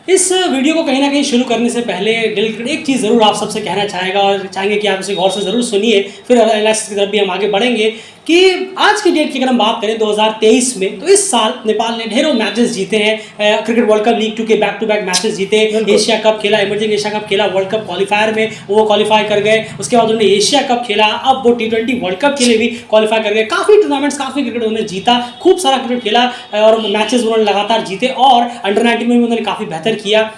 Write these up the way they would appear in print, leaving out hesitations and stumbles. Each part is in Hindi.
इस वीडियो को कहीं ना कहीं शुरू करने से पहले दिल एक चीज़ ज़रूर आप सबसे कहना चाहेगा और चाहेंगे कि आप उसे गौर से ज़रूर सुनिए, फिर एनालिसिस की तरफ भी हम आगे बढ़ेंगे कि आज की डेट की अगर हम बात करें 2023 में, तो इस साल नेपाल ने ढेरों मैचेस जीते हैं। क्रिकेट वर्ल्ड कप लीग 2 के बैक टू बैक मैचेस जीते, एशिया कप खेला, इमर्जिंग एशिया कप खेला, वर्ल्ड कप क्वालिफायर में वो क्वालिफाई कर गए, उसके बाद उन्होंने एशिया कप खेला, अब वो T20 वर्ल्ड कप के लिए भी क्वालिफाई कर गए। काफ़ी टूर्नामेंट्स, काफ़ी क्रिकेट उन्होंने जीता, खूब सारा क्रिकेट खेला और मैचेस उन्होंने लगातार जीते और अंडर 19 में भी उन्होंने काफ़ी बेहतर किया।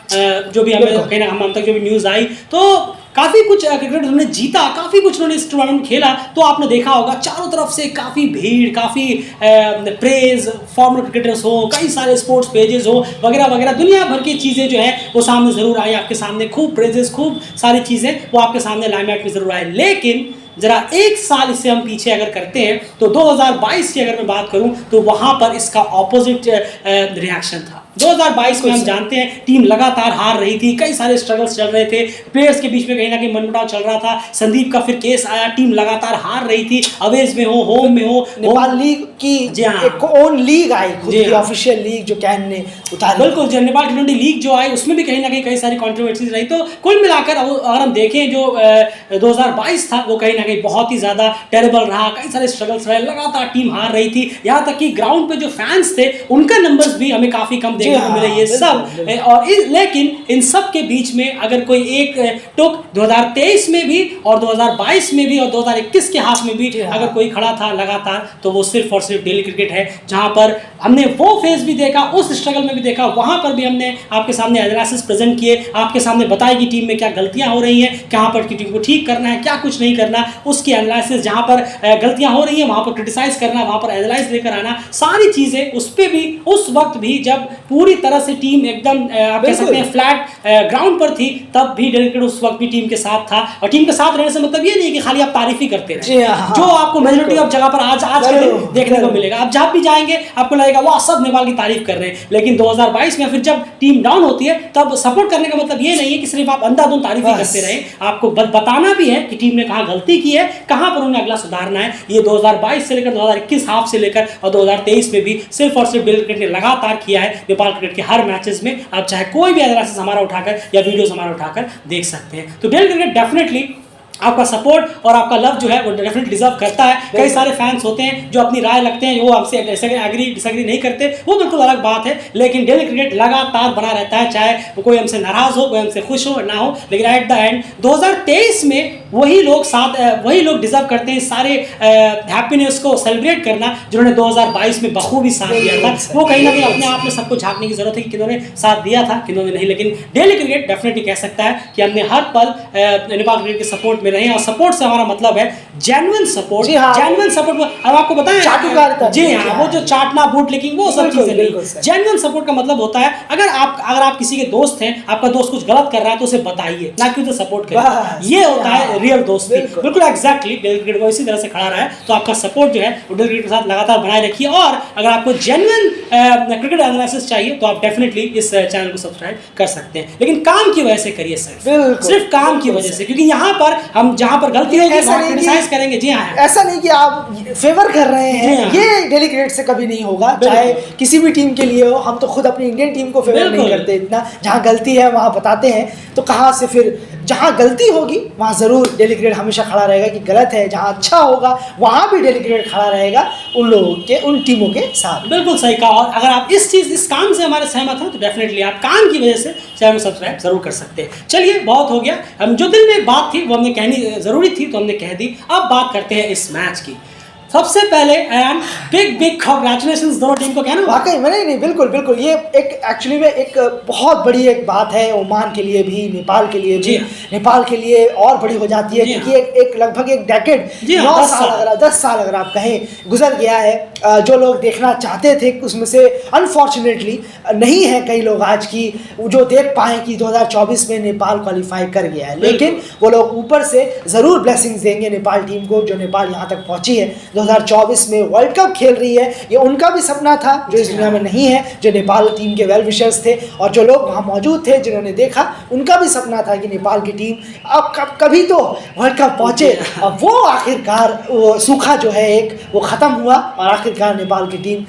जो भी हमें कहीं ना हम तक जो भी न्यूज़ आई, तो काफ़ी कुछ क्रिकेट उन्होंने जीता, काफ़ी कुछ उन्होंने इस टूर्नामेंट खेला। तो आपने देखा होगा चारों तरफ से काफ़ी भीड़, काफ़ी प्रेज, फॉर्मर क्रिकेटर्स हो, कई सारे स्पोर्ट्स पेजेस हो, वगैरह वगैरह, दुनिया भर की चीज़ें जो है वो सामने ज़रूर आई आपके सामने। खूब प्रेजेस, खूब सारी चीज़ें वो आपके सामने लाइमलाइट में ज़रूर आए। लेकिन जरा एक साल इससे हम पीछे अगर करते हैं तो 2022 की अगर मैं बात करूं तो वहां पर इसका ऑपोजिट रिएक्शन था। 2022 में हम जानते हैं टीम लगातार हार रही थी, कई सारे स्ट्रगल्स चल रहे थे, प्लेयर्स के बीच में कहीं ना कहीं मनमुटाव चल रहा था। संदीप का फिर केस आया, टीम लगातार हार रही थी, अवेज में हो, होम में हो। नेपाल लीग की एक ओन लीग आई, खुद की ऑफिशियल लीग जो कैन ने उतारी। बिल्कुल, जो नेपाल T20 लीग जो आई उसमें भी कहीं ना कहीं कई सारी कंट्रोवर्सीज रही। तो कुल मिलाकर अगर हम देखें जो 2022 था वो कहीं ना कहीं बहुत ही ज़्यादा टेरेबल रहा, कई सारे स्ट्रगल्स रहे, लगातार टीम हार रही थी, यहाँ तक कि ग्राउंड पे जो फैंस थे उनका नंबर्स भी हमें काफ़ी कम देखने को मिले। ये सब और लेकिन इन सब के बीच में अगर कोई एक टुक 2023 में भी और 2022 में भी और 2021 के हाथ में भी अगर कोई खड़ा था लगातार, तो वो सिर्फ और सिर्फ डेली क्रिकेट है, जहाँ पर हमने वो फेज भी देखा, उस स्ट्रगल में भी देखा, वहाँ पर भी हमने आपके सामने एनालिसिस प्रेजेंट किए, आपके सामने बताया कि टीम में क्या गलतियाँ हो रही हैं, कहाँ पर टीम को ठीक करना है, क्या कुछ नहीं करना, उसकी एनालिसिस, जहाँ पर गलतियाँ हो रही हैं वहाँ पर क्रिटिसाइज करना, वहाँ पर एनालाइज लेकर आना, सारी चीज़ें उस पर भी, उस वक्त भी जब पूरी तरह से टीम एकदम आप कह सकते हैं फ्लैट ग्राउंड पर थी, तब भी डेलिकेट उस वक्त भी टीम के साथ था। और टीम के साथ रहने से मतलब ये नहीं कि खाली आप तारीफ ही करते रहे, जो आपको मेजॉरिटी ऑफ जगह पर आज के दिन देखने को मिलेगा। आप जब भी जाएंगे आपको लगेगा वाह सब नेपाल की तारीफ कर रहे हैं, लेकिन 2022 में फिर जब टीम डाउन होती है तब सपोर्ट करने का मतलब ये नहीं है कि सिर्फ आप अंधाधुंध तारीफ ही करते रहे, आपको बताना भी है कि टीम ने कहाँ गलती की है, कहाँ पर उन्हें अगला सुधारना है। ये 2022 से लेकर 2021 हाफ से लेकर और 2023 में भी सिर्फ और सिर्फ डेली क्रिकेट ने लगातार किया है। नेपाल क्रिकेट के हर मैचेस में आप चाहे कोई भी एनालिसिस हमारा उठाकर या वीडियोस हमारा उठाकर देख सकते हैं। तो डेली क्रिकेट डेफिनेटली आपका सपोर्ट और आपका लव जो है वो डेफिनेटली डिजर्व करता है। कई सारे फैंस होते हैं जो अपनी राय लगते हैं, वो आपसे एग्री डिसएग्री नहीं करते, वो बिल्कुल अलग बात है, लेकिन डेली क्रिकेट लगातार बना रहता है, चाहे कोई हमसे नाराज हो, कोई हमसे खुश हो ना हो, लेकिन एट द एंड 2023 में वही लोग डिजर्व करते हैं सारे हैप्पीनेस को सेलिब्रेट करना जिन्होंने 2022 में बखूबी साथ दिया था। वो कहीं ना कहीं अपने आप में सबको झांकने की जरूरत है कि किन्होंने साथ दिया था, किन्होंने नहीं, लेकिन डेली क्रिकेट डेफिनेटली कह सकता है कि हमने हर पल नेपाल क्रिकेट के सपोर्ट में रहे। और सपोर्ट से हमारा मतलब है जेन्युइन सपोर्ट, जेन्युइन सपोर्ट। अब आपको बताएं, जी हाँ, वो जो चाटना बूट लेकिन वो सब चीजें नहीं। जेन्युइन सपोर्ट का मतलब होता है अगर आप किसी के दोस्त हैं, आपका दोस्त कुछ गलत कर रहा है तो उसे बताइए, ना कि उसे सपोर्ट करें। ये होता है रियल दोस्ती। बिल्कुल एग्जैक्टली डेली क्रिकेट को इसी तरह से खड़ा रहा है, तो आपका सपोर्ट जो है वो डेली क्रिकेट के साथ लगातार बनाए रखिए। और अगर आपको जेन्युइन क्रिकेट एनालिसिस चाहिए तो आप डेफिनेटली इस चैनल को सब्सक्राइब कर सकते हैं, लेकिन काम की वजह से करिए, सिर्फ काम की वजह से, क्योंकि यहाँ पर हम जहाँ पर गलती होगी क्रिटिसाइज करेंगे। जी हाँ, ऐसा नहीं कि आप फेवर कर रहे हैं, ये डेली क्रिकेट से कभी नहीं होगा, चाहे किसी भी टीम के लिए हो। हम तो खुद अपनी इंडियन टीम को फेवर नहीं करते इतना, जहाँ गलती है वहाँ बताते हैं, तो कहाँ से फिर जहाँ गलती होगी वहाँ ज़रूर डेली क्रिकेट हमेशा खड़ा रहेगा कि गलत है, जहाँ अच्छा होगा वहाँ भी डेली क्रिकेट खड़ा रहेगा उन लोगों के, उन टीमों के साथ। बिल्कुल सही कहा। और अगर आप इस काम से हमारे सहमत हो तो डेफिनेटली आप काम की वजह से चैनल को सब्सक्राइब जरूर कर सकते हैं। चलिए, बहुत हो गया, हम जो दिल में बात थी वो हमने कहनी जरूरी थी तो हमने कह दी। अब बात करते हैं इस मैच की। सबसे पहले एंड बिग कांग्रेचुलेशंस दोनों टीम को, कहना वाकई में नहीं बिल्कुल ये एक एक्चुअली में एक बहुत बड़ी एक बात है ओमान के लिए भी, नेपाल के लिए भी। नेपाल के लिए और बड़ी हो जाती है क्योंकि एक लगभग एक डेकेड, 10 साल अगर आप कहें गुजर गया है। जो लोग देखना चाहते थे उसमें से अनफॉर्चुनेटली नहीं है कई लोग आज की जो देख पाए कि 2024 में नेपाल क्वालिफाई कर गया है, लेकिन वो लोग ऊपर से ज़रूर ब्लेसिंग्स देंगे नेपाल टीम को जो नेपाल यहाँ तक पहुँची है 2024 में वर्ल्ड कप खेल रही है। ये उनका भी सपना था जो इस दुनिया में नहीं है, जो नेपाल टीम के वेल विशर्स थे और जो लोग वहाँ मौजूद थे जिन्होंने देखा, उनका भी सपना था कि नेपाल की टीम अब कभी तो वर्ल्ड कप पहुँचे। अब वो आखिरकार वो सूखा जो है एक वो ख़त्म हुआ और आखिरकार नेपाल की टीम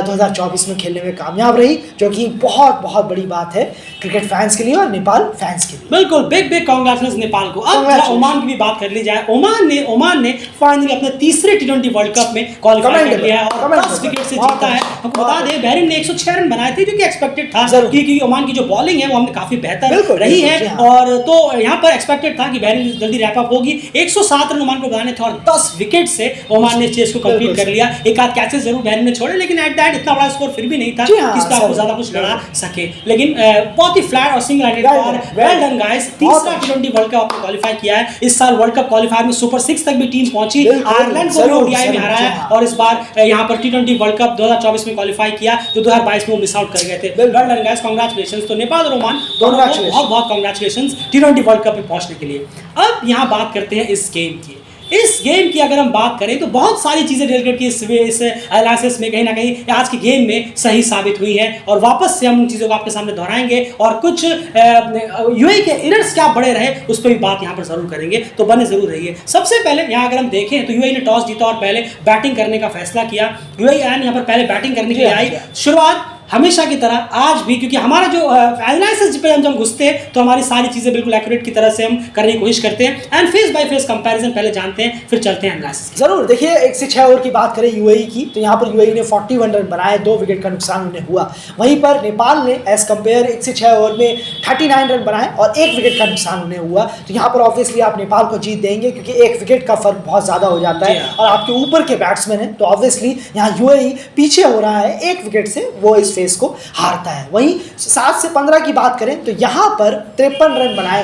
2024 में खेलने में कामयाब रही, जो कि बहुत बहुत बड़ी बात है क्रिकेट फैंस के लिए और नेपाल फैंस के लिए। बिल्कुल, बिग बिग कांग्रेचुलेशन नेपाल को। अब ओमान की भी बात कर ली जाए। ओमान ने फाइनली अपने तीसरे टी20 वर्ल्ड कप में क्वालिफाई कर लिया है और 10 विकेट से जीता है। आपको बता दें बहरीन ने 106 रन बनाए थे, जो कि एक्सपेक्टेड था, क्योंकि ओमान की जो बॉलिंग है वो हमने काफी बेहतर रही है और तो यहाँ पर एक्सपेक्टेड था कि बहरीन जल्दी रैप अप होगी। 107 रन ओमान को बनाने थे और 10 विकेट से ओमान ने चेस को कंप्लीट कर लिया। एक आध कैचेस जरूर बहरीन ने छोड़े, लेकिन एट दैट इतना बड़ा स्कोर फिर भी नहीं था कि इस पर आपको ज्यादा कुछ लड़ा सके। लेकिन बहुत ही फ्लैट और सिंगल हैंडेड और वेल डन गाइस। तीसरा टी20 वर्ल्ड कप आपने क्वालिफाई किया है। इस साल वर्ल्ड कप क्वालिफायर में सुपर 6 तक भी टीम पहुंची, आयरलैंड को भी ओडीआई में हराया और इस बार यहाँ पर टी20 वर्ल्ड कप 2024 में क्वालिफाई किया, जो 2022 में वो मिस आउट कर गए थे। Well done guys, congratulations. तो नेपाल और ओमान दोनों को बहुत बहुत कांग्रेचुलेशंस टी20 वर्ल्ड कप में पहुंचने के लिए। अब यहाँ बात करते हैं इस गेम की। इस गेम की अगर हम बात करें तो बहुत सारी चीज़ें डेलीगेट की इस एनालिसिस में कहीं ना कहीं आज की गेम में सही साबित हुई है और वापस से हम उन चीज़ों को आपके सामने दोहराएंगे और कुछ यूएई के एरर्स क्या बड़े रहे उस पर भी बात यहाँ पर जरूर करेंगे, तो बने जरूर रहिए। सबसे पहले यहाँ अगर हम देखें तो यूएई ने टॉस जीता और पहले बैटिंग करने का फैसला किया। यूएई यहाँ पर पहले बैटिंग करने के लिए आई। शुरुआत हमेशा की तरह आज भी, क्योंकि हमारा जो एनालिसिस पे हम घुसते हैं तो हमारी सारी चीज़ें बिल्कुल एक्यूरेट की तरह से हम करने की कोशिश करते हैं and face by face comparison पहले जानते हैं, फिर चलते हैं एनालिसिस। जरूर देखिए, 1 से 6 ओवर की बात करें यूएई की तो यहाँ पर यूएई ने 41 रन बनाए, 2 विकेट का नुकसान उन्हें हुआ। वहीं पर नेपाल ने एज कंपेयर 1 से 6 ओवर में 39 रन बनाए और 1 विकेट का नुकसान उन्हें हुआ। तो यहाँ पर ऑब्वियसली आप नेपाल को जीत देंगे क्योंकि 1 विकेट का फर्क बहुत ज़्यादा हो जाता है और आपके ऊपर के बैट्समैन हैं, तो ऑब्वियसली यहाँ यूएई पीछे हो रहा है, 1 विकेट से वो इस फेस को हारता है। वहीं 7 से 15 की बात करें तो यहाँ पर 53 रन बनाए,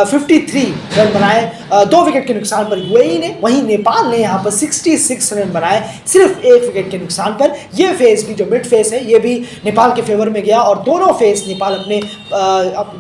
53 रन बनाए 2 विकेट के नुकसान पर यूएई ने। वहीं नेपाल ने यहाँ पर 66 रन बनाए सिर्फ 1 विकेट के नुकसान पर। यह फेस भी जो मिड फेस है ये भी नेपाल के फेवर में गया और दोनों फेस नेपाल अपने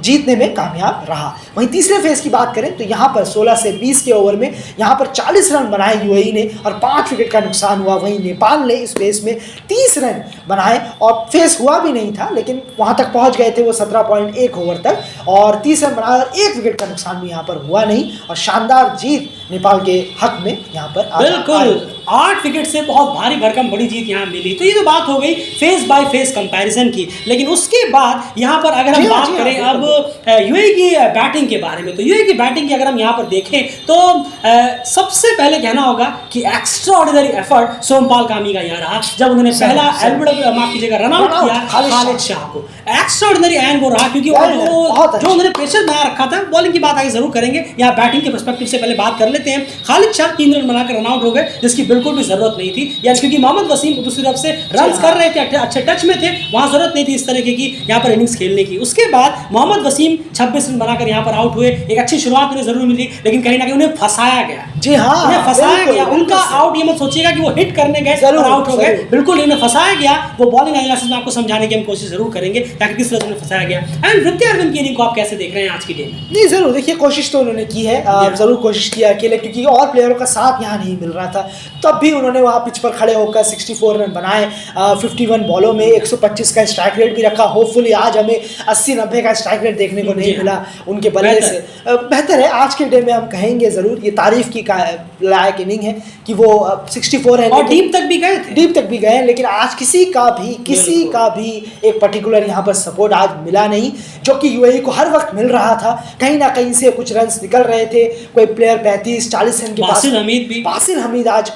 जीतने में कामयाब रहा। वहीं तीसरे फेस की बात करें तो यहाँ पर 16 से 20 के ओवर में यहाँ पर 40 रन बनाए यूएई ने और 5 विकेट का नुकसान हुआ। वहीं नेपाल ने इस फेस में 30 रन बनाए और फेस हुआ भी नहीं था, लेकिन वहां तक पहुंच गए थे वो 17.1 ओवर तक और 30 रन बनाए और 1 विकेट का नुकसान भी यहाँ पर हुआ नहीं और शानदार जीत नेपाल के हक में यहाँ पर बिल्कुल 8 विकेट से बहुत भारी भरकम बड़ी जीत यहाँ मिली। तो ये तो बात हो गई फेस बाय फेस कंपैरिजन की, लेकिन उसके बाद यहाँ पर अगर हम बात करें अब यूएई की बैटिंग के बारे में, तो यूएई की बैटिंग की अगर हम यहाँ पर देखें तो सबसे पहले कहना होगा कि एक्स्ट्रा ऑर्डिनरी एफर्ट सोमपाल कामी का यह रहा जब उन्होंने पहला एल्बिडब्ल्यू माफ कीजिएगा रन आउट किया खालिद शाह को। एक्स्ट्रा ऑर्डिनरी एंड वो रहा क्योंकि जो उन्होंने प्रेशर बना रखा था। बॉलिंग की बात आगे जरूर करेंगे, यहाँ बैटिंग के पर्सपेक्टिव से पहले बात कर लेते हैं। खालिद शाह 3 रन बनाकर रन आउट हो गए जिसकी बिल्कुल भी जरूरत नहीं थी, या क्योंकि मोहम्मद वसीम दूसरी तरफ से रन कर रहे थे, अच्छे टच में थे, वहां जरूरत नहीं थी इस तरीके की यहाँ पर इनिंग्स खेलने की। उसके बाद मोहम्मद वसीम 26 रन बनाकर यहाँ पर आउट हुए। एक अच्छी शुरुआत उन्हें जरूर मिली, लेकिन कहीं ना कहीं उन्हें फंसाया गया। जी हाँ, उन्हें फंसाया गया। उनका आउट ये मत सोचिएगा कि वो हिट करने गए और आउट हो गए, बिल्कुल उन्हें फंसाया गया। वो बॉलिंग एनालिसिस में आपको समझाने की हम कोशिश जरूर करेंगे ताकि किस तरह से उन्हें फंसाया गया। एंड वृत्ति अरविंद की इनिंग को आप कैसे देख रहे हैं आज की डे में? नहीं, जरूर देखिए, कोशिश तो उन्होंने की है, जरूर कोशिश किया अकेले, क्योंकि और प्लेयरों का साथ यहाँ नहीं मिल रहा था। तब भी उन्होंने वहाँ पिच पर खड़े होकर 64 रन बनाए, 51 बॉलों में 125 का स्ट्राइक रेट भी रखा। होपफुली आज हमें 80-90 का स्ट्राइक रेट देखने को नहीं मिला उनके बल्ले से। बेहतर है, आज के डे में हम कहेंगे जरूर ये तारीफ की लायक इनिंग है कि वो 64 है और डीप तक भी गए थे, डीप तक भी गए, लेकिन आज किसी का भी एक पर्टिकुलर यहाँ पर सपोर्ट आज मिला नहीं, जो कि यूएई को हर वक्त मिल रहा था। कहीं ना कहीं से कुछ रन निकल रहे थे, कोई प्लेयर 35-40 रन के पास। बासिल हमीद आज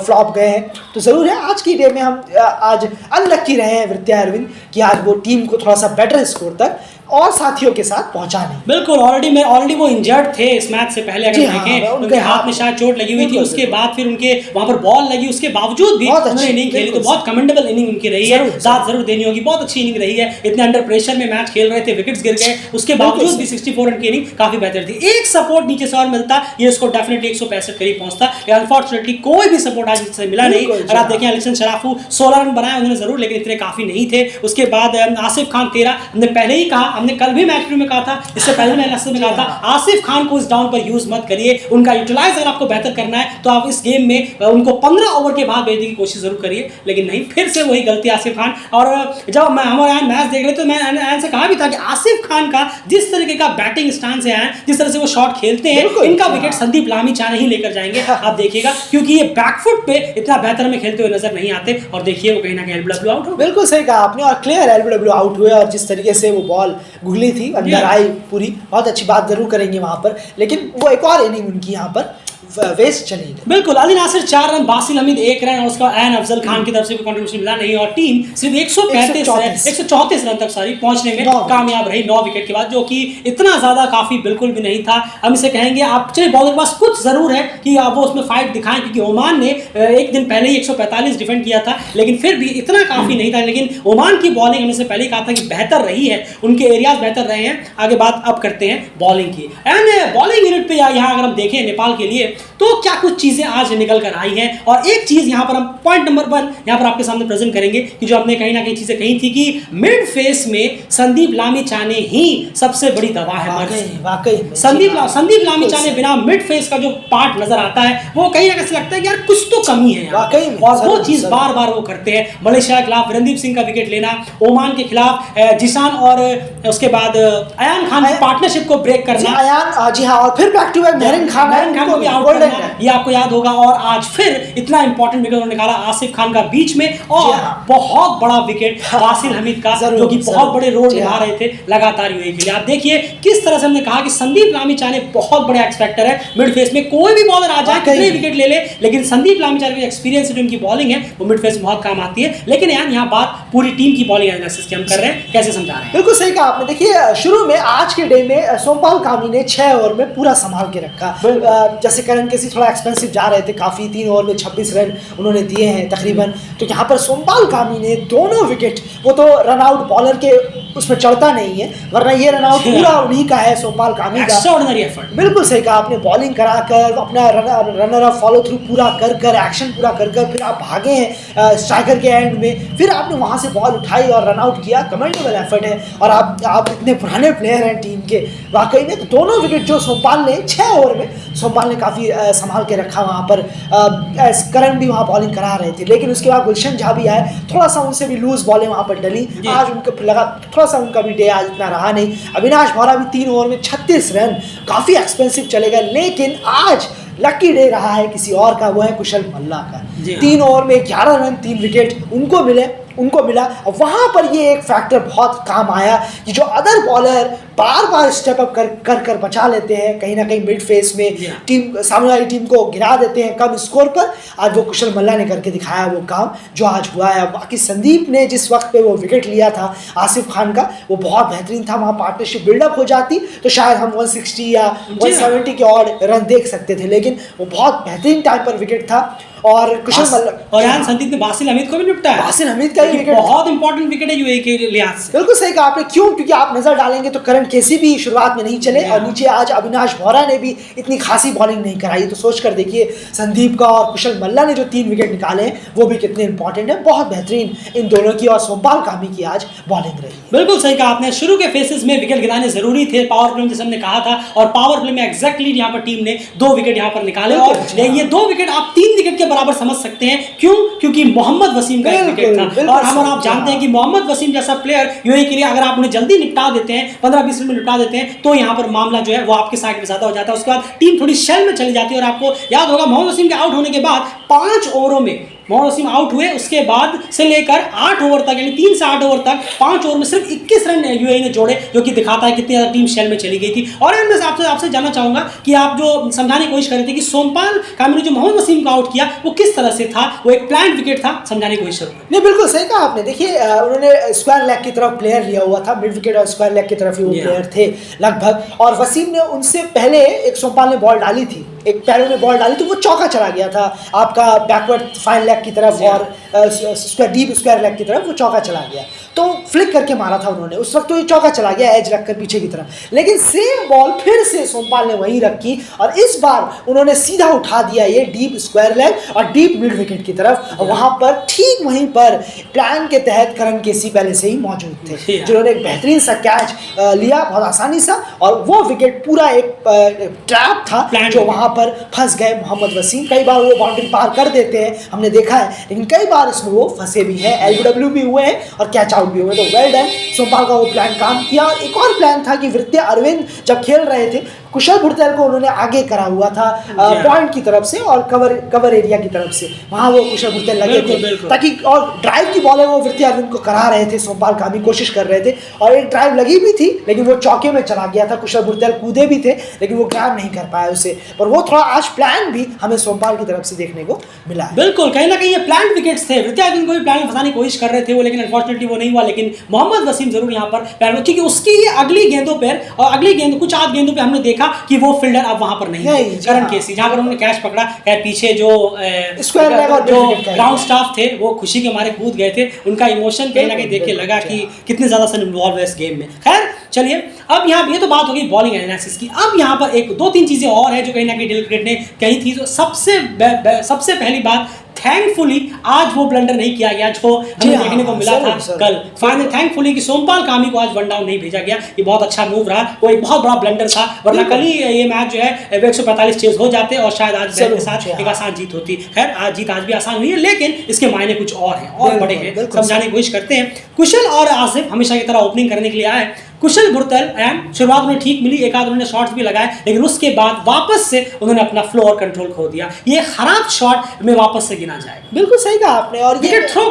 फ्लॉप गए हैं। तो जरूर है आज की डे में हम आज अनलक्की रहे हैं वृत्ति अरविंद कि आज वो टीम को थोड़ा सा बेटर स्कोर तक और साथियों के साथ पहुंचा नहीं। बिल्कुल, ऑलरेडी वो इंजर्ड थे इस मैच से पहले, अगर देखें उनके हाथ में शायद चोट लगी हुई थी। उसके बाद फिर उनके वहां पर बॉल लगी, उसके बावजूद भी उन्होंने इनिंग खेली। तो बहुत कमेंडेबल इनिंग उनकी रही है, साथ जरूर देनी होगी। बहुत अच्छी इनिंग रही है, इतने अंडर प्रेशर में मैच खेल रहे थे, विकेट्स गिर गए, उसके बावजूद भी 64 रन की इनिंग काफी बेहतर थी। एक सपोर्ट नीचे से और मिलता ये स्कोर डेफिनेटली 165 करीब पहुंचता, अनफॉर्चुनेटली कोई भी सपोर्ट आज से मिला नहीं। अगर आप देखें अलेक्सन शराफू 16 रन बनाए उन्होंने जरूर, लेकिन इतने काफी नहीं थे। उसके बाद आसिफ खान 13, हमने पहले ही कहा हमने कल भी मैच में कहा था, इससे पहले मैच में कहा था, आसिफ खान को इस डाउन पर यूज मत करिए, उनका यूटिलाइज अगर आपको बेहतर करना है तो आप इस गेम में उनको 15 ओवर के बाद भेजने की कोशिश जरूर करिए, लेकिन नहीं, फिर से वही गलती आसिफ खान। और जब हमारे मैच देख रहे तो मैं आयन से कहा भी था कि आसिफ खान का जिस तरीके का बैटिंग स्टांस है, जिस तरह से वो शॉट खेलते हैं, इनका विकेट संदीप लामिछाने ही लेकर जाएंगे, आप देखिएगा, क्योंकि ये बैकफुट पे इतना बेहतर में खेलते हुए नजर नहीं आते। और देखिए वो कहीं ना कहीं एलबीडब्ल्यू आउट हो। बिल्कुल सही कहा आपने, और क्लियर एलबीडब्ल्यू आउट हुए, और जिस तरीके से वो बॉल गुगली थी, अंदर आई पूरी, बहुत अच्छी बात जरूर करेंगे वहां पर, लेकिन वो एक और इनिंग उनकी यहाँ पर वेस्ट चली गई। बिल्कुल, अली नासिर 4 रन, बासिल हमीद 1 रन, और उसका एन अफजल खान की तरफ से कोई कंट्रीब्यूशन मिला नहीं, और टीम सिर्फ 134 रन तक पहुंचने में कामयाब रही 9 विकेट के बाद, जो कि इतना ज्यादा काफी बिल्कुल भी नहीं था। हम इसे कहेंगे आप चलिए बॉलर के पास कुछ जरूर है कि आप वो उसमें फाइट दिखाएं, क्योंकि ओमान ने एक दिन पहले ही 145 डिफेंड किया था, लेकिन फिर भी इतना काफी नहीं था। लेकिन ओमान की बॉलिंग हमने से पहले ही कहा था कि बेहतर रही है, उनके एरियाज बेहतर रहे हैं। आगे बात अब करते हैं बॉलिंग की, एंड बॉलिंग यूनिट पे यहाँ अगर हम देखें नेपाल के लिए तो क्या कुछ चीजें आज निकल कर आई हैं। और एक चीज यहाँ पर हम पॉइंट नंबर 1 यहाँ पर आपके सामने प्रेजेंट करेंगे कि जो हमने कहीं ना कहीं चीजें कही थी कि मिड फेस में संदीप लामिछाने ही सबसे बड़ी दवा है। वाकई संदीप लामिछाने बिना मिड फेस का जो पार्ट नजर आता है वो कहीं ना कहीं लगता है कि यार कुछ तो कमी है और वो चीज बार बार वो करते हैं। मलेशिया के खिलाफ रणदीप सिंह का विकेट लेना, ओमान के खिलाफ जिशान और उसके बाद अयान खान की पार्टनरशिप को ब्रेक करना, अयान जी हाँ, और फिर back to back Mehreen Khan को भी आउट करना, ये आपको याद होगा। और आज फिर इतना इंपॉर्टेंट विकेट उन्होंने निकाला आसिफ खान का बीच में, और बहुत बड़ा विकेट बासिल हमीद का, जो कि बहुत बड़े रोल निभा रहे थे लगातार यूएई के लिए। आप देखिए किस तरह से हमने कहा कि संदीप लामिछाने बहुत बड़े एक्सपेक्टर है मिड फेस में, कोई भी बॉलर आ जाए कितने विकेट ले ले, लेकिन संदीप लामिछाने के एक्सपीरियंस से जो उनकी बॉलिंग है वो मिड फेस में बहुत काम आती है। लेकिन यार यहाँ बात पूरी टीम की बॉलिंग एनालिसिस की हम कर रहे हैं, कैसे समझा रहे हैं। बिल्कुल सही कहा आपने। देखिए शुरू में आज के डे में सोमपाल कामी ने 6 ओवर में पूरा संभाल के रखा। जैसे करण केसी थोड़ा एक्सपेंसिव जा रहे थे काफी, 3 ओवर में 26 रन उन्होंने दिए हैं तकरीबन, तो यहाँ पर सोमपाल कामी ने दोनों विकेट, वो तो रन आउट बॉलर के उसमें चढ़ता नहीं है, वरना ये रन आउट पूरा उन्हीं का है, सोमपाल कामी का। Extraordinary effort. बिल्कुल सही कहा आपने, बॉलिंग कराकर अपना रनर अप फॉलो थ्रू पूरा कर कर, एक्शन पूरा कर कर, फिर आप भागे हैं स्ट्राइकर के एंड में, फिर आपने वहाँ से बॉल उठाई और रन आउट किया, कमेंडेबल एफर्ट है। और आप इतने पुराने प्लेयर हैं टीम के, वाकई में। तो दोनों विकेट जो सोमपाल ने 6 ओवर में सोमपाल ने काफ़ी संभाल के रखा वहाँ पर। करण भी वहाँ बॉलिंग करा रहे थे, लेकिन उसके बाद गुलशन झा भी आए, थोड़ा सा उनसे भी लूज बॉलें वहाँ पर डली। आज उनको लगा थोड़ा सा उनका भी डे आज इतना रहा नहीं। अविनाश भौरा भी 3 ओवर में 36 रन, काफ़ी एक्सपेंसिव चलेगा, लेकिन आज लकी डे रहा है किसी और का, वो है कुशल मल्ला का। 3 ओवर में 11 रन, 3 विकेट उनको मिला। और वहाँ पर ये एक फैक्टर बहुत काम आया कि जो अदर बॉलर बार बार स्टेप अप कर बचा लेते हैं कहीं ना कहीं मिड फेस में, टीम सामने वाली टीम को गिरा देते हैं कम स्कोर पर, आज वो कुशल मल्ला ने करके दिखाया वो काम जो आज हुआ है। बाकी संदीप ने जिस वक्त पे वो विकेट लिया था आसिफ खान का, वो बहुत बेहतरीन था। वहाँ पार्टनरशिप बिल्डअप हो जाती तो शायद हम 160 या 170 के और रन देख सकते थे, लेकिन वो बहुत बेहतरीन टाइम पर विकेट था। और कुशल मल्ला और यार संदीप ने बासिल हमीद को भी निपटाया। बासिल हमीद का विकेट बहुत इंपॉर्टेंट विकेट है यूएई के लिहाज से। बिल्कुल सही कहा आपने। क्यों? क्योंकि आप नजर डालेंगे तो करण केसी भी शुरुआत में नहीं चले, और नीचे आज अविनाश भौरा ने भी इतनी खासी बॉलिंग नहीं कराई। तो सोच कर देखिए संदीप का और कुशल मल्ला ने जो 3 विकेट निकाले हैं वो भी कितने इंपॉर्टेंट है। बहुत बेहतरीन इन दोनों की और सोमपाल कामी की आज बॉलिंग रही। बिल्कुल सही कहा आपने, शुरू के फेसेस में विकेट गिराने जरूरी थे पावर प्ले में, जैसे हमने कहा था, और पावर प्ले में एग्जैक्टली यहाँ पर टीम ने 2 विकेट यहाँ पर निकाले, और ये 2 विकेट आप 3 विकेट के बराबर समझ सकते हैं। क्यों? क्योंकि मोहम्मद वसीम का एक विकेट था, और हम आप जानते हैं कि मोहम्मद वसीम जैसा प्लेयर यूएई के लिए अगर आप उन्हें जल्दी निपटा देते हैं, 15-20 मिनट में निपटा देते हैं, तो यहाँ पर मामला जो है वो आपके साइड में ज्यादा हो जाता है। उसके बाद टीम थोड़ी शेल में चली जाती है। और आपको याद होगा मोहम्मद वसीम के आउट होने के बाद 5 ओवरों में मोहम्मद वसीम आउट हुए, उसके बाद से लेकर 8 ओवर तक, यानी 3 से 8 ओवर तक 5 ओवर में सिर्फ 21 रन यूएई ने जोड़े, जो कि दिखाता है कितनी ज्यादा टीम शेल में चली गई थी। और मैं आपसे जानना चाहूंगा कि आप जो समझाने की कोशिश कर रहे थे कि सोमपाल कामी ने जो मोहम्मद वसीम को आउट किया वो किस तरह से था, वो एक प्लान विकेट था, समझाने की कोशिश करूंगा। नहीं, बिल्कुल सही कहा आपने। देखिए उन्होंने स्क्वायर लेग की तरफ प्लेयर लिया हुआ था, मिड विकेट और स्क्वायर लेग की तरफ ही वो प्लेयर थे लगभग, और वसीम ने उनसे पहले एक सोमपाल ने बॉल डाली थी, एक पैरों में बॉल डाली तो वो चौका चला गया था आपका बैकवर्ड फाइन लेग की तरफ, और डीप स्क्वायर लेग की तरफ वो चौका चला गया, तो फ्लिक करके मारा था उन्होंने उस वक्त, तो ये चौका चला गया एज रखकर पीछे की तरफ। लेकिन सेम बॉल फिर से सोमपाल ने वहीं रखी और इस बार उन्होंने सीधा उठा दिया ये डीप स्क्वायर लेग और डीप मिड विकेट की तरफ। और वहां पर ठीक वहीं पर प्लान के तहत करण केसी पहले से ही मौजूद थे, जिन्होंने एक बेहतरीन सा कैच लिया बहुत आसानी सा, और वो विकेट पूरा एक ट्रैप था जो वहां पर फंस गए मोहम्मद वसीम। कई बार वो बाउंड्री पार कर देते हैं, हमने देखा है, लेकिन कई बार इसमें वो फंसे भी हैं, एलबीडब्ल्यू भी हुए हैं और कैच आउट भी हुए। तो वेल डन, सोमपाल का वो प्लान काम किया। और एक और प्लान था कि वृत्या अरविंद जब खेल रहे थे, कुशल भुर्तेल को उन्होंने आगे करा हुआ था पॉइंट की तरफ से और कवर एरिया की तरफ से, वहां वो कुशल भुर्तेल लगे थे ताकि, और ड्राइव की बॉल है वो वृत्या अरविंद को करा रहे थे, सोमपाल कामी कोशिश कर रहे थे और एक ड्राइव लगी भी थी लेकिन वो चौके में चला गया था। कुशल भुर्तेल कूदे भी थे लेकिन वो ग्रैब नहीं कर पाया उसे, पर वो थोड़ा आज प्लान भी हमें सोमपाल की तरफ से देखने को मिला है। बिल्कुल, कहीं ना कहीं ये प्लान विकेट्स थे, वृत्या अरविंद को भी प्लान में फंसाने की कोशिश कर रहे थे वो, लेकिन अनफॉर्चुनेटली वो नहीं हुआ। लेकिन मोहम्मद वसीम जरूर यहाँ पर प्लान, क्योंकि उसकी ये अगली गेंदों पर और अगली गेंद कुछ आध गेंदों पे हमने देखा कि वो फील्डर अब वहां पर नहीं करण केसी, जहां पर उन्होंने कैच पकड़ा, पीछे जो ग्राउंड स्टाफ थे वो खुशी के मारे कूद गए थे, उनका इमोशन कहीं ना कहीं देख के लगा कि कितने ज्यादा सन इन्वॉल्व है इस गेम में। खैर चलिए, अब यहाँ ये तो बात होगी बॉलिंग एनालिसिस की। अब यहाँ पर एक दो तीन चीजें और है जो कहीं ना कहीं डेल क्रिकेट ने कही थी। जो सबसे पहली बात, थैंकफुली आज वो ब्लंडर नहीं किया गया जो हमें देखने को मिला था कल। फाइनली थैंकफुली कि सोमपाल कामी को आज वन डाउन नहीं भेजा गया, ये बहुत अच्छा मूव रहा, वो एक बहुत बड़ा ब्लंडर था, वरना कल ही ये मैच जो है 145 चेज हो जाते और शायद आज के साथ एक आसान जीत होती। खैर आज जीत आज भी आसान हुई है, लेकिन इसके मायने कुछ और हैं और बड़े हैं, समझाने की कोशिश करते हैं। कुशल और आसिफ हमेशा की तरह ओपनिंग करने के लिए आए। कुशल भुर्तेल एंड शुरुआत में ठीक मिली, एक आध उन्होंने शॉट्स भी लगाए, लेकिन उसके बाद वापस से उन्होंने अपना फ्लो और कंट्रोल खो दिया। ये खराब शॉट में वापस से गिना जाएगा। बिल्कुल सही कहा आपने, और ये थ्रो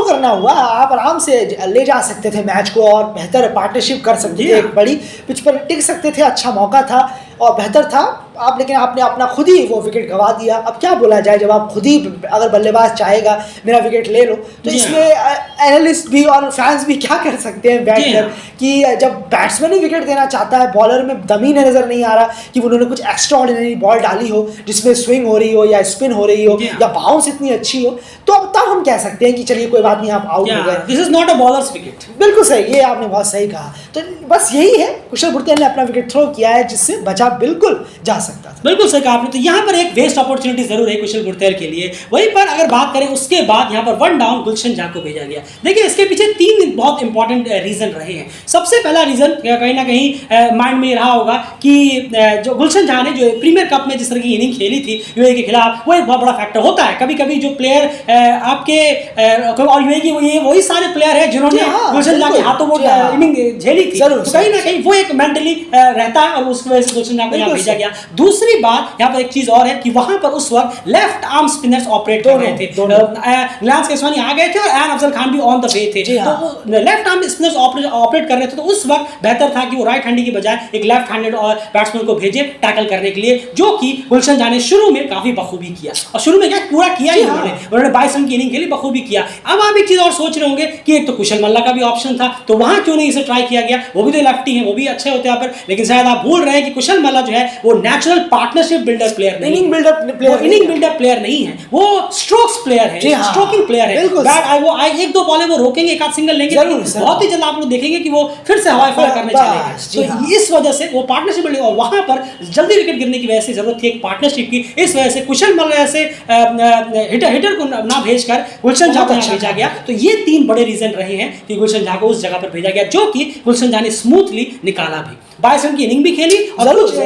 करना हुआ, आप आराम से ले जा सकते थे मैच को और बेहतर पार्टनरशिप कर सकते थे, एक बड़ी पिच पर टिक सकते थे, अच्छा मौका था और बेहतर था आप, लेकिन आपने अपना खुद ही वो विकेट गंवा दिया। अब क्या बोला जाए, जब आप खुद ही अगर बल्लेबाज चाहेगा मेरा विकेट ले लो, तो इसमें एनालिस्ट भी और फैंस भी क्या कर सकते हैं बैठकर कि जब बैट्समैन ही विकेट देना चाहता है, बॉलर में दमी नजर नहीं आ रहा कि उन्होंने कुछ एक्स्ट्रा ऑर्डिनरी बॉल डाली हो जिसमें स्विंग हो रही हो या स्पिन हो रही हो या बाउंस इतनी अच्छी हो, तो अब तब हम कह सकते हैं कि चलिए कोई बात नहीं, आप आउट हो गए, this is not a bowlers wicket. बिल्कुल सही, ये आपने बहुत सही कहा। तो बस यही है, कुशल भुर्तेल ने अपना विकेट थ्रो किया है जिससे बचा बिल्कुल जा सकता था। बिल्कुल सही कहा आपने। तो यहाँ पर एक वेस्ट अपॉर्चुनिटी जरूर है कुशल भुर्तेल के लिए। वहीं पर अगर बात करें उसके बाद यहाँ पर वन डाउन गुलशन झा को भेजा गया। देखिए इसके पीछे तीन बहुत इंपॉर्टेंट रीजन रहे हैं। सबसे पहला रीजन कहीं ना कहीं माइंड में रहा होगा कि जो गुलशन झा ने जो प्रीमियर कप में जिस तरह की इनिंग खेली थी यूएई के खिलाफ, वो एक बहुत बड़ा फैक्टर होता है। कभी कभी जो प्लेयर आपके और यूएई की वही सारे प्लेयर है जिन्होंने गुलशन झा के हाथों वो इनिंग झेली थी, तो कहीं ना कहीं वो एक मेंटली रहता है और उस वजह से गुलशन झा को यहाँ भेजा गया। दूसरी बात यहाँ पर एक चीज और है कि वहां पर उस वक्त लेफ्ट आर्म स्पिनर्स ऑपरेट कर रहे थे। रिलायंस केसवानी आ गए थे और एन अफजल खान भी ऑन द वे थे, तो लेफ्ट आर्म स्पिनर्स ऑपरेट कर रहे थे। तो उस वक्त बेहतर था कि वो राइट हैंडी की बजाय एक लेफ्ट हैंडेड बैट्समैन को भेजे टैकल करने के लिए, जो कि गुलशन झा ने शुरू में काफी बखूबी किया। और शुरू में क्या पूरा किया ही उन्होंने 22 रन की इनिंग खेली, बखूबी किया। अब आप एक चीज और सोच रहे होंगे कि एक तो कुशल मल्ला का भी ऑप्शन था, तो वहां क्यों नहीं इसे ट्राई किया गया, वो भी तो लेफ्टी है, वो भी अच्छे होते हैं यहाँ पर। लेकिन शायद आप भूल रहे हैं कि कुशल मल्ला जो है वो नेचुरल पार्टनरशिप बिल्डर प्लेयर नहीं, इनिंग बिल्डर प्लेयर नहीं है, वो स्ट्रोक्स प्लेयर है, स्ट्रोकिंग प्लेयर है। वो एक दो बॉलें वो रोकेंगे, एक आध सिंगल लेंगे, बहुत ही जल्द आप लोग देखेंगे कि वो फिर से हवाई फायर करने चलेंगे। तो इस वजह से वो पार्टनरशिप बिल्डिंग, और वहां पर जल्दी विकेट गिरने की वजह से जरूरत थी एक पार्टनरशिप की। इस वजह से कुशल मल्ला ऐसे हिटर को ना भेजकर गुलशन झा को भेजा गया। तो ये तीन बड़े रीजन रहे हैं कि गुलशन झा को उस जगह पर भेजा गया, जो कि गुलशन झा ने स्मूथली निकाला भी। 22 रन की इनिंग भी खेली और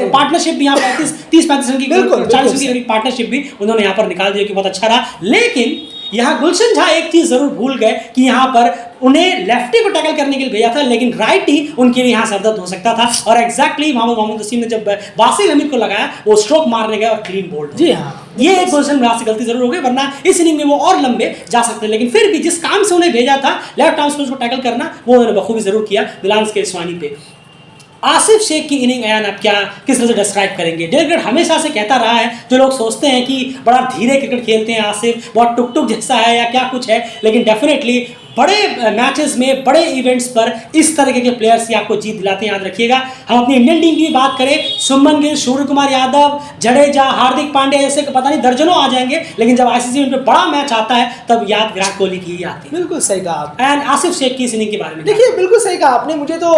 पार्टनरशिप भी यहाँ 30-35 रन की 40 रन की पार्टनरशिप भी उन्होंने यहाँ पर निकाल दिया कि बहुत अच्छा रहा। लेकिन यहाँ गुलशन झा एक चीज जरूर भूल गए कि यहाँ पर उन्हें लेफ्टी को टैकल करने के लिए भेजा था, लेकिन राइटी उनके लिए यहाँ सरदर्द हो सकता था। और एग्जैक्टली मोहम्मद वसीम ने जब वासिल हमीद को लगाया, वो स्ट्रोक मारने गए और क्लीन बोल्ड। जी हाँ, ये एक गुलशन झा से गलती जरूर हो गई, वरना इस इनिंग में वो और लंबे जा सकते। लेकिन फिर भी जिस काम से उन्हें भेजा था लेफ्ट आर्म स्पिनर को टैकल करना, वो उन्होंने बखूबी जरूर किया रिलायंस केसवानी पे। आसिफ शेख की इनिंग अयान आप क्या किस तरह से डिस्क्राइब करेंगे? डेल क्रिकेट हमेशा से कहता रहा है, जो लोग सोचते हैं कि बड़ा धीरे क्रिकेट खेलते हैं आसिफ, बहुत टुक टुक जैसा है या क्या कुछ है, लेकिन डेफिनेटली बड़े मैचेस में, बड़े इवेंट्स पर इस तरह के प्लेयर्स ही आपको जीत दिलाते हैं, याद रखिएगा। हम अपनी इंडियन टीम की बात करें, शुभमन गिल, सूर्य कुमार यादव, जडेजा, हार्दिक पांड्या ऐसे पता नहीं दर्जनों आ जाएंगे, लेकिन जब आईसीसी में बड़ा मैच आता है तब याद विराट कोहली की ही आती है। बिल्कुल सही कहा। एंड आसिफ शेख की इस इनिंग के बारे में देखिए, बिल्कुल सही कहा आपने। मुझे तो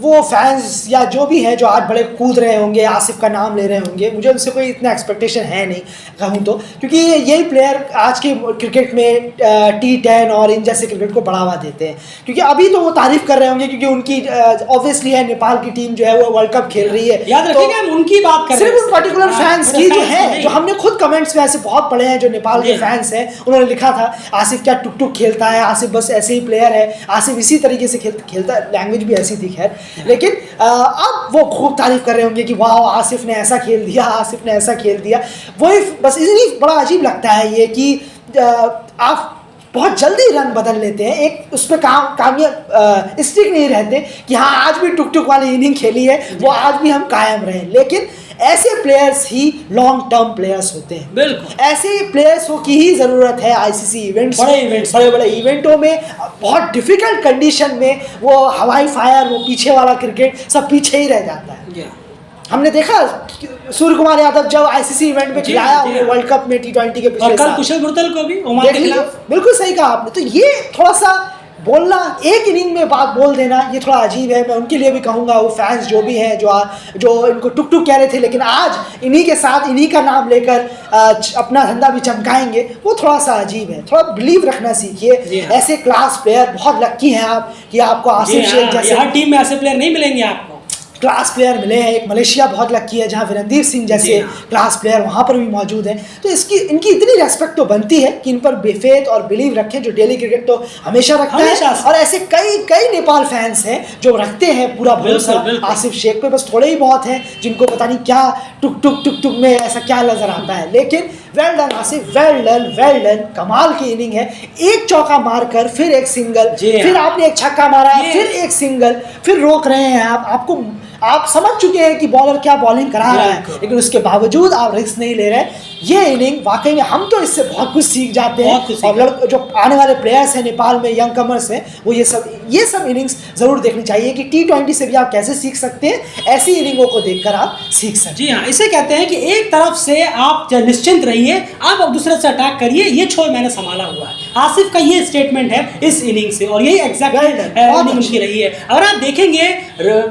वो फैंस या जो भी है जो आज बड़े कूद रहे होंगे, आसिफ का नाम ले रहे होंगे, मुझे उनसे कोई इतना एक्सपेक्टेशन है नहीं कहूँ तो, क्योंकि यही प्लेयर आज के क्रिकेट में T10 और इन जैसे क्रिकेट को बढ़ावा देते हैं। क्योंकि अभी तो वो तारीफ कर रहे होंगे क्योंकि उनकी ऑब्वियसली है, नेपाल की टीम जो है वो वर्ल्ड कप खेल रही है। याद रखिएगा, हम उनकी बात कर रहे हैं, सिर्फ उन पर्टिकुलर फैंस की जो है, जो हमने खुद कमेंट्स में ऐसे बहुत पढ़े हैं जो नेपाल के फैंस हैं, उन्होंने लिखा था आसिफ क्या टुक टुक खेलता है, आसिफ बस ऐसे ही प्लेयर है, आसिफ इसी तरीके से खेलता है, लैंग्वेज भी ऐसी थी खैर। लेकिन अब वो खूब तारीफ कर रहे होंगे कि वाह आसिफ ने ऐसा खेल दिया, आसिफ ने ऐसा खेल दिया। वही बस इसलिए बड़ा अजीब लगता है ये कि आप बहुत जल्दी रन बदल लेते हैं, एक उस पर कामयाब स्टिक नहीं रहते कि हाँ आज भी टुक टुक वाली इनिंग खेली है, वो आज भी हम कायम रहे। लेकिन ऐसे प्लेयर्स ही लॉन्ग टर्म प्लेयर्स होते हैं। बिल्कुल, ऐसे प्लेयर्सों की ही ज़रूरत है आईसीसी इवेंट्स, बड़े इवेंटों में, बहुत डिफिकल्ट कंडीशन में। वो हवाई फायर, वो पीछे वाला क्रिकेट सब पीछे ही रह जाता है। हमने देखा सूर्य कुमार यादव जब आईसीसी इवेंट में खिलाया वर्ल्ड कप में T20 के पिछले साल, कुशल बुर्तल को भी ओमान के खिलाफ। बिल्कुल सही कहा आपने। तो ये थोड़ा सा बोलना, एक इनिंग में बात बोल देना, ये थोड़ा अजीब है। मैं उनके लिए भी कहूँगा, वो फैंस जो भी हैं जो इनको टुक टुक कह रहे थे लेकिन आज इन्हीं के साथ इन्हीं का नाम लेकर अपना धंधा भी चमकाएंगे, वो थोड़ा सा अजीब है। थोड़ा बिलीव रखना सीखिए। ऐसे क्लास प्लेयर, बहुत लक्की हैं आप कि आपको आसिफ शेख जैसे, हर टीम में ऐसे प्लेयर नहीं मिलेंगे आपको, क्लास प्लेयर मिले हैं। एक मलेशिया बहुत लकी है जहाँ वीरेंद्र सिंह जैसे क्लास प्लेयर वहाँ पर भी मौजूद हैं। तो इनकी इतनी रेस्पेक्ट तो बनती है कि इन पर बेफेथ और बिलीव रखें, जो डेली क्रिकेट तो हमेशा रखता है। और ऐसे कई नेपाल फैंस हैं जो रखते हैं पूरा भरोसा आसिफ शेख पे। बस थोड़े ही बहुत हैं जिनको पता नहीं क्या टुक टुक में ऐसा क्या नजर आता है। लेकिन well done Asif, well done, कमाल की इनिंग है। एक चौका मारकर फिर एक सिंगल, फिर आपने एक छक्का मारा, फिर एक सिंगल, फिर रोक रहे हैं आप समझ चुके हैं कि बॉलर क्या बॉलिंग करा रहा है, लेकिन उसके बावजूद आप रिस्क नहीं ले रहे। ये इनिंग वाकई में हम तो इससे बहुत कुछ सीख जाते हैं। और जो आने वाले प्लेयर्स हैं नेपाल में, यंग कमर्स हैं, वो ये सब इनिंग्स ज़रूर देखनी चाहिए कि T20 से भी आप कैसे सीख सकते हैं, ऐसी इनिंगों को देखकर आप सीख सकते हैं। जी हाँ, इसे कहते हैं कि एक तरफ से आप निश्चिंत रहिए, आप अब दूसरे से अटैक करिए, ये छोर मैंने संभाला हुआ है। आसिफ का ये स्टेटमेंट है इस इनिंग से, और यही एग्जैक्टली इनिंग उनकी रही है। अगर आप देखेंगे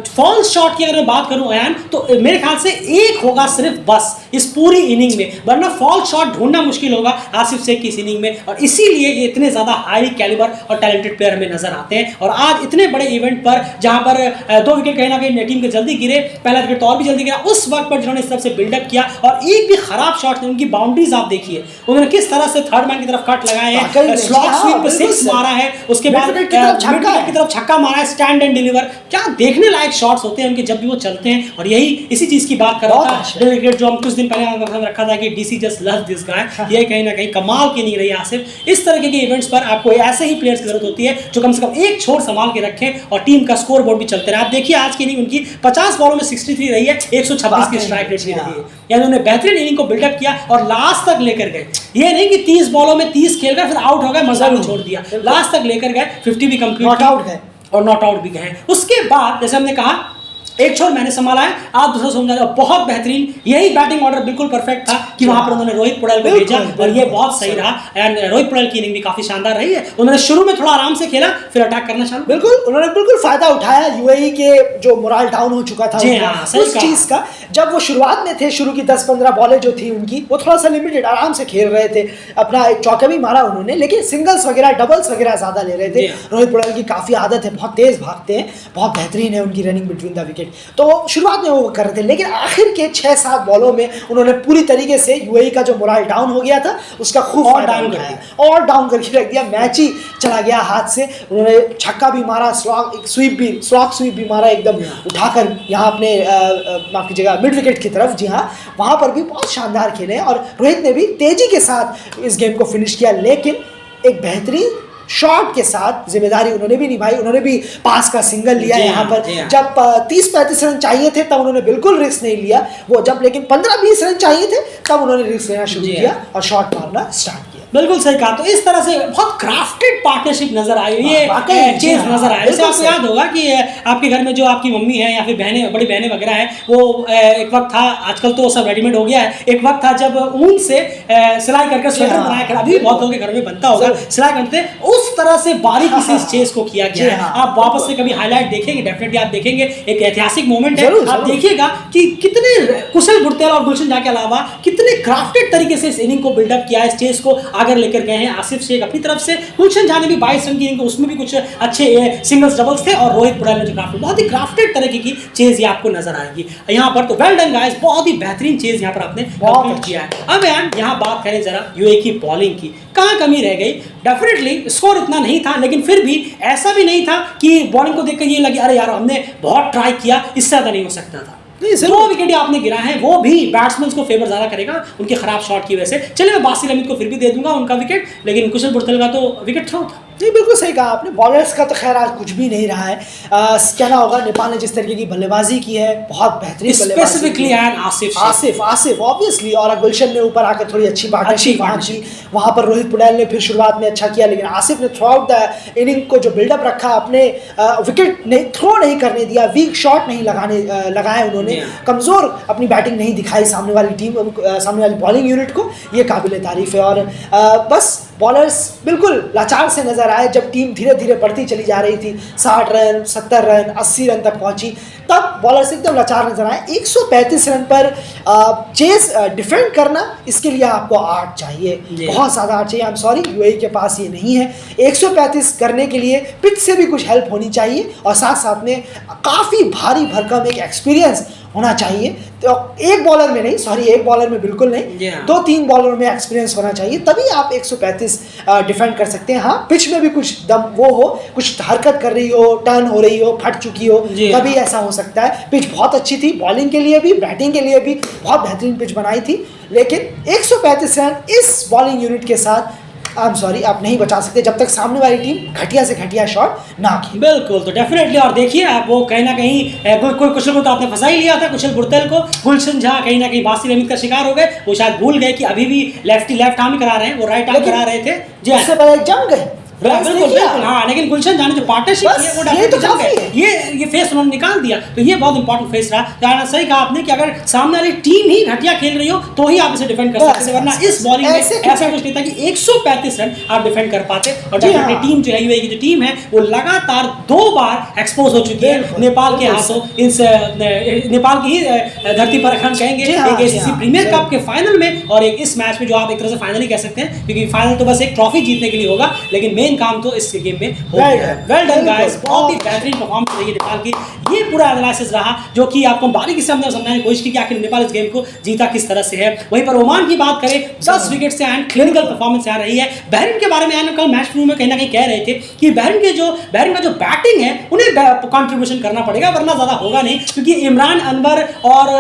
फॉल शॉट की अगर मैं बात करूं अयान, तो मेरे ख्याल से एक होगा सिर्फ बस इस पूरी इनिंग में, वरना फॉल शॉट ढूंढना मुश्किल होगा आसिफ शेख की इस इनिंग में। और इसीलिए ये इतने ज्यादा हाई कैलिबर और टैलेंटेड प्लेयर हमें नजर आते हैं। और आज इतने बड़े इवेंट पर जहां पर 2 विकेट कहीं ना कहीं टीम के जल्दी गिरे, पहला विकेट तो और भी जल्दी गिरा, उस वक्त पर जिन्होंने इस तरफ से बिल्डअप किया और एक भी खराब शॉट नहीं, उनकी बाउंड्रीज आप देखिए, उन्होंने किस तरह से थर्ड मैन की तरफ कट लगाए हैं, स्लॉट स्वीप पे 6 मारा है, उसके बाद मिड विकेट की तरफ छक्का मारा है, स्टैंड एंड डिलीवर। क्या देखने लायक शॉट्स होते हैं उनके जब भी वो चलते हैं। और यही इसी चीज की बात कर रहा था क्रिकेट, जो हम कुछ दिन पहले रखा था कि DC just love this guy, ये कहीं ना कहीं कमाल की नहीं रही आसिफ। इस तरह के इवेंट्स पर आपको ऐसे ही प्लेयर्स की जरूरत होती है जो कम से कम एक छोर संभाल के रखें और टीम का स्कोर बोर्ड भी चलते रहे। आप देखिए आज की इनिंग उनकी 50 बॉलों में 63 रही है, 126 की स्ट्राइक रेट भी रही है, यानी उन्होंने बेहतरीन इनिंग को बिल्डअप किया और लास्ट तक लेकर गए। ये नहीं कि 30 बॉलों में 30 खेलकर फिर आउट हो गए, मजा भी छोड़ दिया, लास्ट तक लेकर गए, 50 भी कंप्लीट, नॉट आउट गए और नॉट आउट भी गए। उसके बाद जैसे हमने कहा एक छोर मैंने संभाला है, आप दूसरा समझा रहे हो, बहुत बेहतरीन। यही बैटिंग ऑर्डर बिल्कुल परफेक्ट था कि वहां पर उन्होंने रोहित पौडेल को भेजा और ये बहुत सही रहा। एंड रोहित पौडेल की इनिंग भी काफी शानदार रही है। उन्होंने शुरू में थोड़ा आराम से खेला, फिर अटैक करना चालू, बिल्कुल उन्होंने बिल्कुल फायदा उठाया यूएई के जो मोरल डाउन हो चुका था उस चीज का। जब वो शुरुआत में थे, शुरू की 10-15 बॉलें जो थी उनकी, वो थोड़ा सा लिमिटेड आराम से खेल रहे थे, अपना एक चौका भी मारा उन्होंने, लेकिन सिंगल्स वगैरह डबल्स वगैरह ज्यादा ले रहे थे। रोहित पौडेल की काफी आदत है, बहुत तेज भागते हैं, बहुत बेहतरीन है उनकी रनिंग बिटवीन द विकेट। तो शुरुआत में वो कर रहे थे, लेकिन आखिर के 6-7 बॉलों में उन्होंने पूरी तरीके से यूएई का जो मोरल डाउन हो गया था उसका खूब और डाउन करके रख दिया। मैच ही चला गया हाथ से। उन्होंने छक्का भी मारा, स्लॉग स्वीप भी मारा, एकदम उठाकर यहाँ अपने माफ कीजिएगा मिड विकेट की तरफ। जी हाँ, वहाँ पर भी बहुत शानदार खेले और रोहित ने भी तेजी के साथ इस गेम को फिनिश किया, लेकिन एक बेहतरीन शॉट के साथ जिम्मेदारी उन्होंने भी निभाई। उन्होंने भी पास का सिंगल लिया यहाँ पर। जब 30-35 रन चाहिए थे तब उन्होंने बिल्कुल रिस्क नहीं लिया, वो जब लेकिन 15-20 रन चाहिए थे तब उन्होंने रिस्क लेना शुरू किया और शॉट मारना स्टार्ट किया। बिल्कुल सही कहा। तो इस तरह से बहुत क्राफ्टेड पार्टनरशिप नजर आई, ये चेज नजर आया। जैसे आपको याद होगा कि आपके घर में जो आपकी मम्मी है या फिर बहनें, बड़ी बहनें वगैरह हैं, वो एक वक्त था, आजकल तो सब रेडीमेड हो गया है, एक वक्त था जब ऊन से सिलाई करके स्वेटर बनाया कर, अभी बहुत लोगों के घर में बनता होगा, सिलाई करते, उस तरह से बारीकी से इस चेज को किया गया है। आप वापस से कभी हाईलाइट देखेंगे, डेफिनेटली आप देखेंगे, एक ऐतिहासिक मोमेंट है। आप देखिएगा कि कितने कुशल बुटेल और गुलशन झा के अलावा कितने क्राफ्टेड तरीके से इस इनिंग को बिल्डअप किया है, इस चेज को आगे लेकर गए हैं। आसिफ शेख अपनी तरफ से, गुलशन झा ने भी 22 रन की इनिंग, उसमें भी कुछ अच्छे सिंगल्स डबल्स थे, और रोहित पुडाल ने जो क्राफ्टेड, बहुत ही क्राफ्टेड तरीके की चेज ये आपको नजर आएगी यहाँ पर। तो वेल डन गाइस, बहुत ही बेहतरीन चेज यहाँ पर आपने कंप्लीट किया है। अब यार यहाँ बात करें जरा यूएई की बॉलिंग की, कहाँ कमी रह गई। डेफिनेटली स्कोर इतना नहीं था, लेकिन फिर भी ऐसा भी नहीं था कि बॉलिंग को देखकर ये लगे अरे यार हमने बहुत ट्राई किया, इससे ज्यादा नहीं हो सकता था। 2 विकेट आपने गिरा है, वो भी बैट्समैन को फेवर ज्यादा करेगा उनके खराब शॉट की वजह से। चलिए मैं बासिर अहमद को फिर भी दे दूंगा उनका विकेट, लेकिन कुशल बुटल का तो विकेट थ्रो था। नहीं, बिल्कुल सही कहा आपने। बॉलर्स का तो खैर आज कुछ भी नहीं रहा है। कहना होगा नेपाल ने जिस तरीके की बल्लेबाजी की है, बहुत बेहतरीन बल्लेबाजी, स्पेसिफिकली आसिफ ऑब्वियसली, और गुलशन ने ऊपर आकर थोड़ी अच्छी पार्टनरशिप की, वहां पर रोहित पुडाल ने फिर शुरुआत में अच्छा किया, लेकिन आसिफ ने थ्रू आउट द इनिंग को जो बिल्डअप रखा, अपने विकेट नहीं थ्रो नहीं करने दिया, वीक शॉट नहीं लगाए उन्होंने, कमजोर अपनी बैटिंग नहीं दिखाई सामने वाली टीम, सामने वाली बॉलिंग यूनिट को, ये काबिल तारीफ है। और बस बॉलर्स बिल्कुल लाचार से नजर आए जब टीम धीरे धीरे बढ़ती चली जा रही थी, 60 रन 70 रन 80 रन तक पहुंची, तब बॉलर्स एकदम लाचार नजर आए। 135 रन पर चेस डिफेंड करना, इसके लिए आपको 8 चाहिए, बहुत ज़्यादा 8 चाहिए। आई एम सॉरी, यूएई के पास ये नहीं है। 135 करने के लिए पिच से भी कुछ हेल्प होनी चाहिए, और साथ साथ में काफ़ी भारी भरकम एक एक्सपीरियंस होना चाहिए। तो एक बॉलर में नहीं, सॉरी एक बॉलर में बिल्कुल नहीं, 2-3 बॉलर में एक्सपीरियंस होना चाहिए, तभी आप 135 डिफेंड कर सकते हैं। हाँ, पिच में भी कुछ दम वो हो, कुछ हरकत कर रही हो, टर्न हो रही हो, फट चुकी हो, तभी ऐसा हो सकता है। पिच बहुत अच्छी थी, बॉलिंग के लिए भी बैटिंग के लिए भी बहुत बेहतरीन पिच बनाई थी, लेकिन 135 रन इस बॉलिंग यूनिट के साथ आई एम सॉरी आप नहीं बचा सकते जब तक सामने वाली टीम घटिया से घटिया शॉट ना खेले। बिल्कुल, तो डेफिनेटली। और देखिए आप, वो कहीं ना कहीं कोई कुशल को तो आपने फंसा ही लिया था, कुशल बुटल को। गुलशन झा कहीं ना कहीं बासिर अहमद का शिकार हो गए, वो शायद भूल गए कि अभी भी लेफ्ट आर्म ही करा रहे हैं, वो राइट आर्म करा रहे थे जी, उससे पहले जम गए। बिल्कुल, हाँ, लेकिन गुलशन झा ने जो पार्टनरशिप की है वो ये फेस उन्होंने निकाल दिया, तो ये बहुत इंपॉर्टेंट फेस रहा। सही कहा आपने कि अगर सामने वाली टीम ही घटिया खेल रही हो तो ही आप इसे डिफेंड कर सकते, वरना इस बॉलिंग में ऐसा कुछ नहीं था कि 135 रन आप डिफेंड कर पाते। और टीम जो है, यूएई की जो टीम है, वो लगातार 2 बार एक्सपोज हो चुकी है नेपाल के हाथों, इस नेपाल की ही धरती पर हम कहेंगे, एक एसीसी प्रीमियर कप के फाइनल में, और एक इस मैच में जो आप एक तरह से फाइनल ही कह सकते हैं, क्योंकि फाइनल तो बस एक ट्रॉफी जीतने के लिए होगा, लेकिन काम तो इस गेम में हो गया। वेल डन गाइस, बहुत ही बेहतरीन परफॉर्मेंस रही नेपाल की। ये पूरा एनालिसिस रहा जो कि आपको बारीकी से हमने समझाने की कोशिश की कि आखिर नेपाल इस गेम को जीता किस तरह से है। वहीं पर ओमान की बात करें, 10 विकेट से एंड क्लिनिकल परफॉर्मेंस आ रही है। बहरीन के बारे में कल मैच रिव्यू में कहीं ना कहीं कह रहे थे कि बहरीन का जो बैटिंग है उन्हें कंट्रीब्यूशन करना पड़ेगा, वरना ज्यादा होगा नहीं, क्योंकि इमरान अनवर और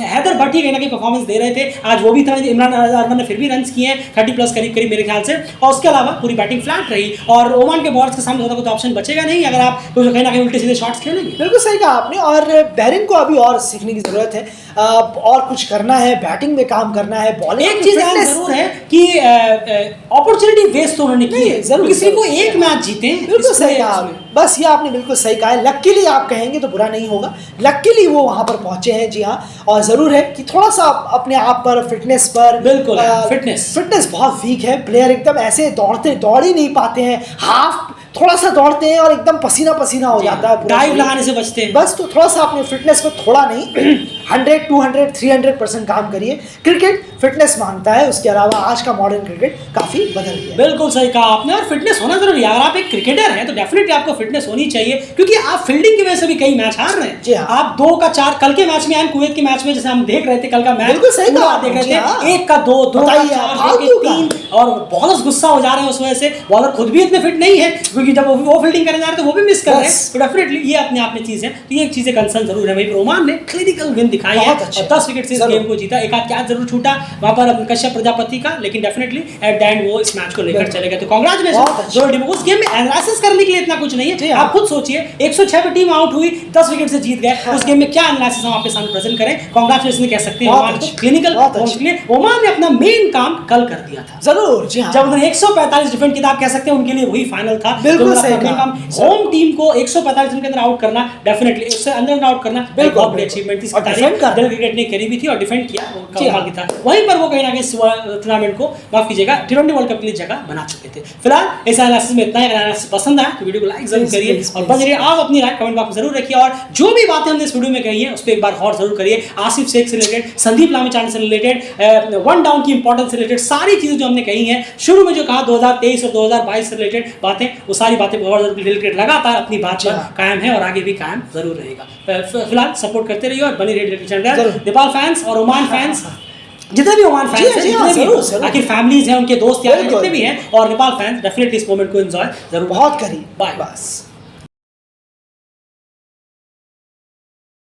हैदर भट्टी कहीं ना कहीं परफॉर्मेंस दे रहे थे। आज वो भी था, इमरान अनवर ने फिर भी रन किए हैं 30+ करीब मेरे ख्याल से, और उसके अलावा पूरी बैटिंग फ्लैट रही, और ओमान के बॉलर्स के सामने ज्यादा कोई ऑप्शन बचेगा नहीं अगर आप कहीं ना कहीं उल्टे सीधे शॉट्स खेलेंगे। बिल्कुल सही कहा आपने, और बहरीन को अभी और सीखने की जरूरत है, और कुछ करना है, बैटिंग में काम करना है, बॉलिंग। एक चीज जरूर है कि अपॉर्चुनिटी वेस्ट तो उन्होंने की है, जरूर किसी को एक मैच जीते। बिल्कुल सही कहा, बस ये आपने बिल्कुल सही कहा है। लकीली आप कहेंगे तो बुरा नहीं होगा, लकीली वो वहां पर पहुंचे हैं, जी हाँ। और जरूर है कि थोड़ा सा अपने आप पर, फिटनेस पर, बिल्कुल फिटनेस बहुत वीक है। प्लेयर एकदम ऐसे दौड़ ही नहीं पाते हैं, हाफ थोड़ा सा दौड़ते हैं और एकदम पसीना पसीना हो जाता है, डाइव लगाने से बचते हैं। बस तो थोड़ा सा अपने फिटनेस को, थोड़ा नहीं 100, 200, 300% काम करिए। क्रिकेट फिटनेस मांगता है, उसके अलावा आज का मॉडर्न क्रिकेट काफी बदल गया। बिल्कुल सही कहा आपने, और फिटनेस होना जरूरी है। अगर आप एक क्रिकेटर हैं तो डेफिनेटली आपको फिटनेस होनी चाहिए, क्योंकि आप फील्डिंग की वजह से भी कई मैच हार रहे हैं। जी हाँ। आप 2 का 4 कल के मैच में, कुवैत के मैच में जैसे हम देख रहे थे, कल का मैच बिल्कुल सही कहा, देख रहे थे, 1 का 2 का 4 3, और बॉलर्स गुस्सा हो जा रहे हैं उस वजह से। बॉलर खुद भी इतने फिट नहीं है, क्योंकि जब वो फील्डिंग करने जा रहे थे वो भी मिस कर रहे हैं, Yes. तो डेफिनेटली ये अपने आप में चीज़ है। तो ये एक चीज़ें कंसर्न जरूर है। वहीं पर ओमान ने क्लिनिकल विन दिखाई है बहुत अच्छे। और 10 विकेट से इस गेम को जीता। एक आध कैच जरूर छूटा वहाँ पर कश्यप प्रजापति का, लेकिन डेफिनेटली एट द एंड वो इस मैच को लेकर चले गए। तो बहुत कांग्रेचुलेशन अच्छे। दोनों टीमों को। उस गेम में एनालिसिस करने के लिए इतना कुछ नहीं है। जी हाँ। आप खुद सोचिए 106 पे टीम आउट हुई, 10 विकेट से जीत गए। उस गेम में क्या एनालिसिस हम आपके सामने प्रेजेंट करें? कांग्रेचुलेशन कह सकते हैं बहुत ओमान को अच्छे। क्लिनिकल बहुत परफॉर्मेंस अच्छे। के लिए। ओमान ने अपना मेन काम कल कर दिया था। जरूर, जी हाँ। जब उन्होंने 145 डिफेंड किया, आप कह सकते हैं उनके लिए वही फाइनल था। बिल्कुल जो सही अपना कहा। मेन काम होम टीम को 145 रन के अंदर आउट करना, डेफिनेटली उससे अंदर आउट करना बिल्कुल, बहुत बड़ी बिल्कुल। अचीवमेंट थी। और defend करना। दिल्ली क्रिकेट ने करी भी थी और डिफेंड किया, वो जी हाँ। कमाल की था। वहीं पर वो कहीं ना कहीं टूर्नामेंट को, माफ कीजिएगा, T20 वर्ल्ड कप के लिए जगह बना चुके थे। फिलहाल इस एनालिसिस में इतना ही। अगर एनालिसिस पसंद आया तो वीडियो को लाइक जरूर Please, करिए please, और please. बने रहिए। आप अपनी राय कमेंट बॉक्स में जरूर रखिए और जो भी बातें हमने इस वीडियो में कही है उस पर एक बार गौर जरूर करिए। आसिफ शेख से रिलेटेड, संदीप लामिछाने से रिलेटेड, वन डाउन की इंपॉर्टेंस से रिलेटेड सारी चीजें जो हमने कही हैं, शुरू में जो कहा 2023 और 2022 से रिलेटेड बातें, वो सारी बातें बहुत रिलेटेड लगातार अपनी बात पर कायम है और आगे भी कायम जरूर रहेगा। फिलहाल सपोर्ट करते रहिए और बने रहिए चैनल। नेपाल फैंस और ओमान फैंस, जितने भी ओमान फैंस हैं, जितने भी आखिर फैमिलीज हैं, उनके दोस्त यार जितने भी हैं, और नेपाल फैंस डेफिनेटली इस मोमेंट को एंजॉय जरूर बहुत करी। बाय। बस।